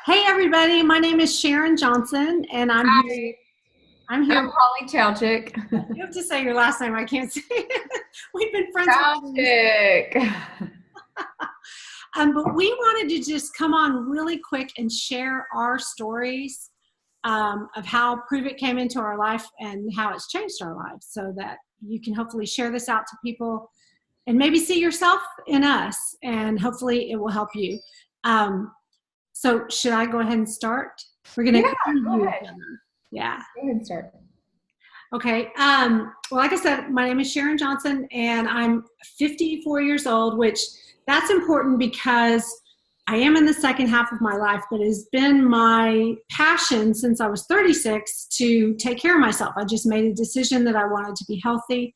Hey everybody, my name is Sharon Johnson and I'm here. Hi, I'm I'm here. Holly Schaustchick. You have to say your last name. I can't say it. We've been friends for years. Schaustchick. But we wanted to just come on really quick and share our stories of how Pruvit came into our life and how it's changed our lives so that you can hopefully share this out to people and maybe see yourself in us and hopefully it will help you. So should I go ahead and start? We're going Yeah, to go interview each ahead. other. Yeah. Go ahead and start. Okay. Well, like I said, my name is Sharon Johnson and I'm 54 years old, which that's important because I am in the second half of my life, but it has been my passion since I was 36 to take care of myself. I just made a decision that I wanted to be healthy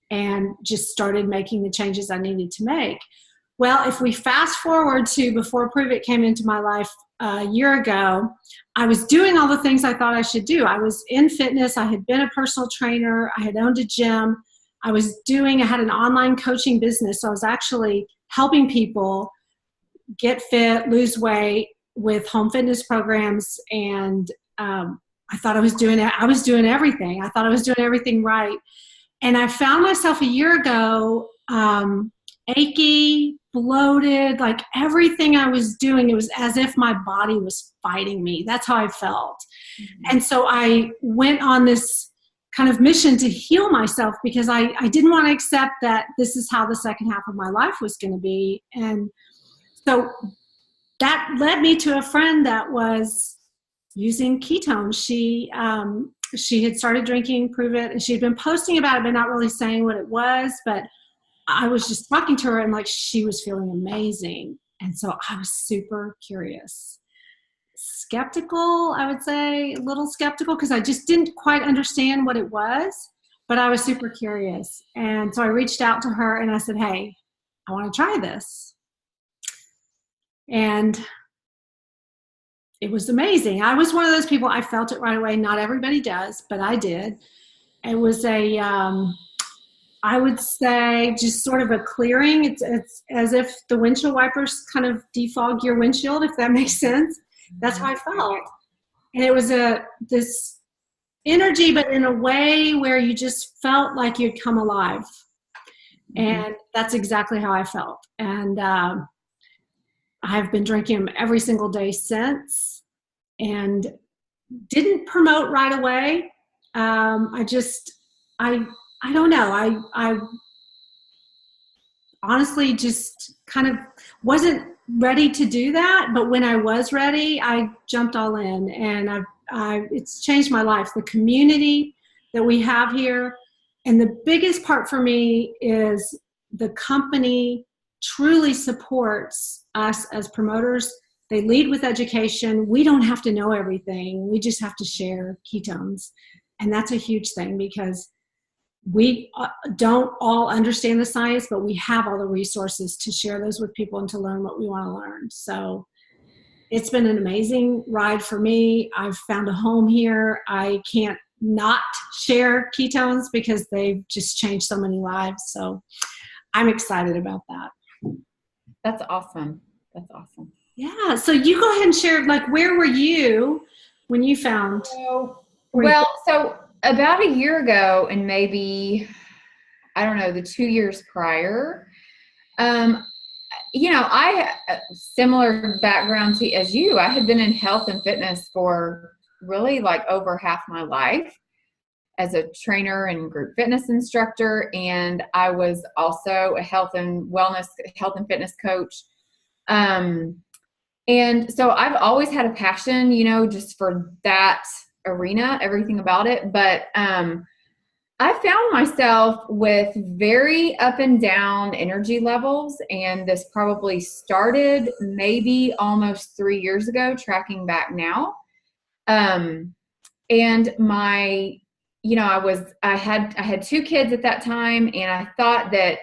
and just started making the changes I needed to make. Well, if we fast forward to before Pruvit came into my life a year ago, I was doing all the things I thought I should do. I was in fitness. I had been a personal trainer. I had owned a gym. I had an online coaching business. So I was actually helping people get fit, lose weight with home fitness programs. And I thought I was doing it. I was doing everything. I thought I was doing everything right. And I found myself a year ago, achy, bloated, like everything I was doing, it was as if my body was fighting me. That's how I felt. And so I went on this kind of mission to heal myself because I didn't want to accept that this is how the second half of my life was going to be. And so that led me to a friend that was using ketones. She had started drinking Pruvit and she had been posting about it, but not really saying what it was. But I was just talking to her and like she was feeling amazing. And so I was super curious. Skeptical, I would say, a little skeptical because I just didn't quite understand what it was, but I was super curious. And so I reached out to her and I said, hey, I want to try this. And it was amazing. I was one of those people, I felt it right away. Not everybody does, but I did. It was I would say just sort of a clearing. It's as if the windshield wipers kind of defog your windshield, if that makes sense. That's how I felt. And it was this energy, but in a way where you just felt like you'd come alive. And that's exactly how I felt. And I've been drinking them every single day since and didn't promote right away. I don't know. I honestly just kind of wasn't ready to do that. But when I was ready, I jumped all in and it's changed my life. The community that we have here. And the biggest part for me is the company truly supports us as promoters. They lead with education. We don't have to know everything. We just have to share ketones. And that's a huge thing because we don't all understand the science, but we have all the resources to share those with people and to learn what we want to learn. So it's been an amazing ride for me. I've found a home here. I can't not share ketones because they've just changed so many lives. So I'm excited about that. That's awesome. That's awesome. Yeah. So you go ahead and share, like, where were you when you found? So about a year ago and maybe, I don't know, the 2 years prior, I similar background as you. I had been in health and fitness for really like over half my life as a trainer and group fitness instructor. And I was also a health and fitness coach. And so I've always had a passion, just for that arena, everything about it. But I found myself with very up and down energy levels. And this probably started maybe almost 3 years ago, tracking back now. And I had 2 kids at that time, and I thought that,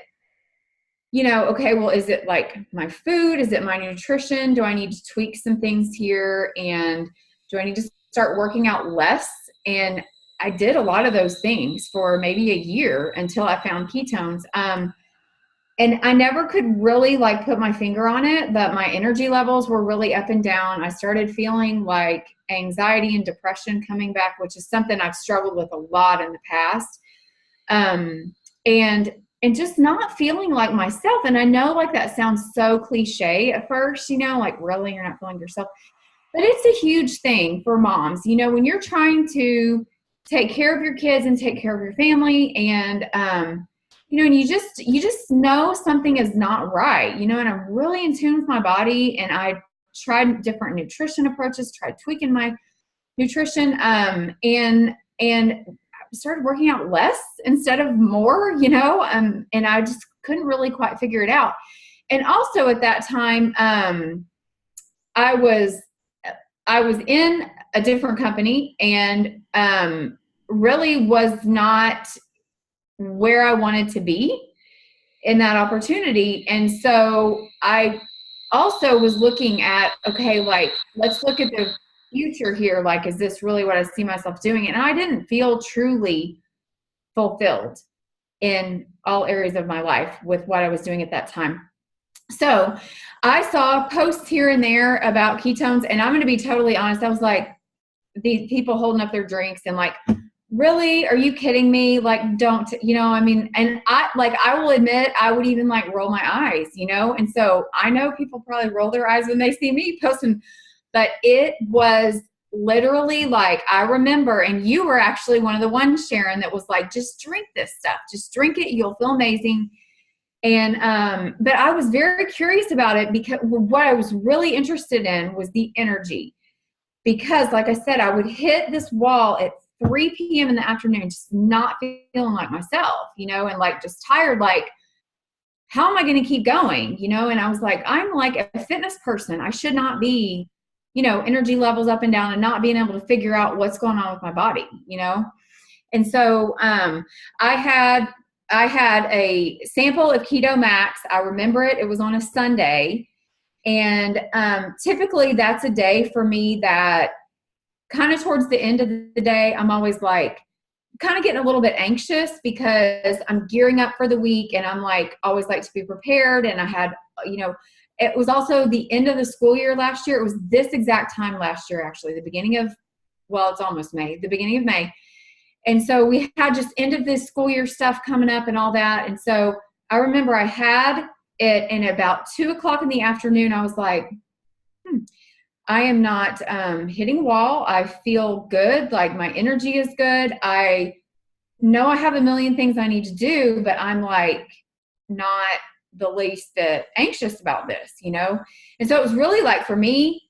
okay, well, is it like my food? Is it my nutrition? Do I need to tweak some things here? And do I need to start working out less? And I did a lot of those things for maybe a year until I found ketones. And I never could really like put my finger on it, but my energy levels were really up and down. I started feeling like anxiety and depression coming back, which is something I've struggled with a lot in the past. And just not feeling like myself. And I know like that sounds so cliche at first, you know, like really you're not feeling yourself, but it's a huge thing for moms, you know, when you're trying to take care of your kids and take care of your family, and you know, and you just know something is not right, you know, and I'm really in tune with my body, and I tried different nutrition approaches, tried tweaking my nutrition, and started working out less instead of more, you know, and I just couldn't really quite figure it out. And also at that time, I was in a different company, and really was not where I wanted to be in that opportunity. And so I also was looking at, okay, like, let's look at the future here. Like, is this really what I see myself doing? And I didn't feel truly fulfilled in all areas of my life with what I was doing at that time. So I saw posts here and there about ketones, and I'm going to be totally honest. I was like, these people holding up their drinks and like, really, are you kidding me? Like, don't, you know, I mean, and I will admit, I would even like roll my eyes, you know? And so I know people probably roll their eyes when they see me posting, but it was literally like, I remember, and you were actually one of the ones, Sharon, that was like, just drink this stuff, just drink it. You'll feel amazing. And, but I was very curious about it, because what I was really interested in was the energy, because like I said, I would hit this wall at 3 p.m. in the afternoon, just not feeling like myself, you know, and like just tired, like, how am I going to keep going? You know? And I was like, I'm like a fitness person. I should not be, you know, energy levels up and down and not being able to figure out what's going on with my body, you know? And so, I had a sample of Keto Max. I remember it. It was on a Sunday. And, typically that's a day for me that kind of towards the end of the day, I'm always like kind of getting a little bit anxious, because I'm gearing up for the week, and I'm like, always like to be prepared. And I had, you know, it was also the end of the school year last year. It was this exact time last year, actually, the beginning of, well, it's almost May, the beginning of May. And so we had just end of this school year stuff coming up and all that. And so I remember I had it, and about 2:00 in the afternoon, I was like, I am not hitting a wall. I feel good. Like, my energy is good. I know I have a million things I need to do, but I'm like not the least bit anxious about this, you know? And so it was really like, for me,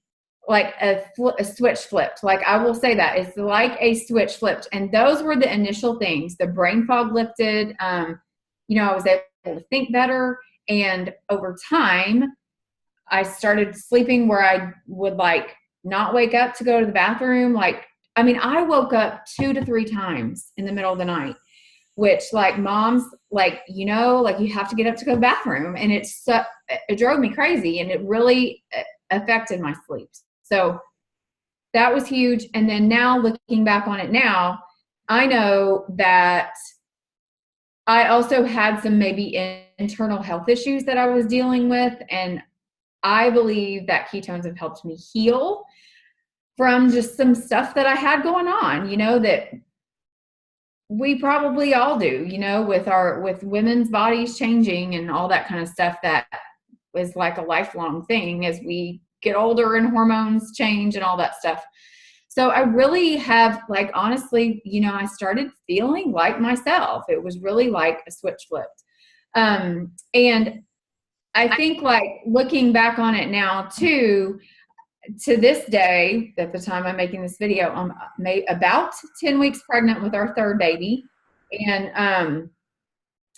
like a switch flipped. Like, I will say that it's like a switch flipped. And those were the initial things. The brain fog lifted. You know, I was able to think better. And over time, I started sleeping where I would like not wake up to go to the bathroom. Like, I mean, I woke up 2 to 3 times in the middle of the night, which, like, moms, like, you know, like, you have to get up to go to the bathroom. And it drove me crazy, and it really affected my sleep. So that was huge. And then now, looking back on it now, I know that I also had some maybe internal health issues that I was dealing with. And I believe that ketones have helped me heal from just some stuff that I had going on, you know, that we probably all do, you know, with women's bodies changing and all that kind of stuff. That is like a lifelong thing as we get older and hormones change and all that stuff. So I really have, like, honestly, you know, I started feeling like myself. It was really like a switch flipped. And I think, like, looking back on it now too, to this day, at the time I'm making this video, I'm about 10 weeks pregnant with our third baby. And,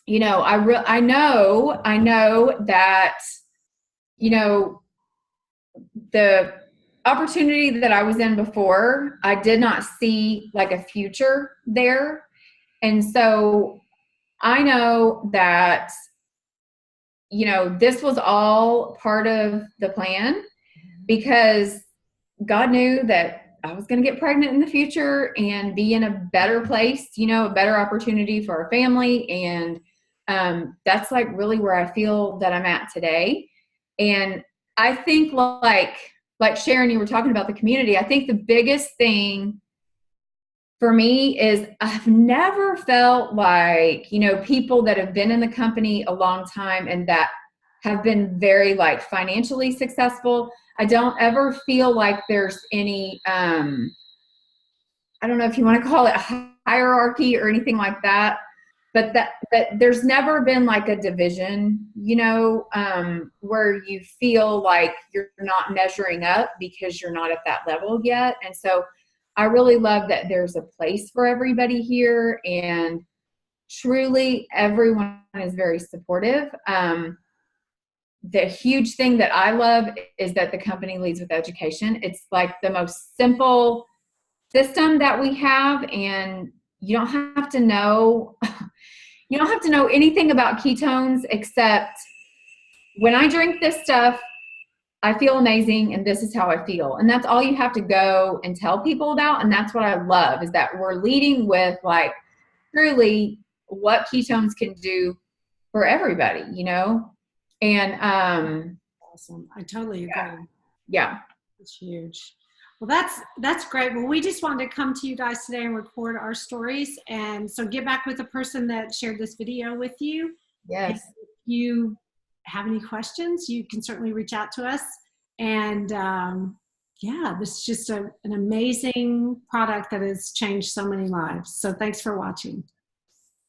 you know, I know that, you know, the opportunity that I was in before, I did not see like a future there. And so I know that, you know, this was all part of the plan, because God knew that I was going to get pregnant in the future and be in a better place, you know, a better opportunity for our family. And that's like really where I feel that I'm at today. And I think like Sharon, you were talking about the community. I think the biggest thing for me is I've never felt like, people that have been in the company a long time and that have been very like financially successful. I don't ever feel like there's any, I don't know if you want to call it hierarchy or anything like that, but there's never been like a division, where you feel like you're not measuring up because you're not at that level yet. And so I really love that there's a place for everybody here, and truly everyone is very supportive. The huge thing that I love is that the company leads with education. It's like the most simple system that we have, and you don't have to know anything about ketones except when I drink this stuff, I feel amazing, and this is how I feel. And that's all you have to go and tell people about. And that's what I love, is that we're leading with like truly what ketones can do for everybody, And Awesome. I totally agree. Yeah. It's huge. Well, that's great. Well, we just wanted to come to you guys today and record our stories. And so get back with the person that shared this video with you. Yes. And if you have any questions, you can certainly reach out to us. And this is just an amazing product that has changed so many lives. So thanks for watching.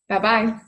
Bye-bye.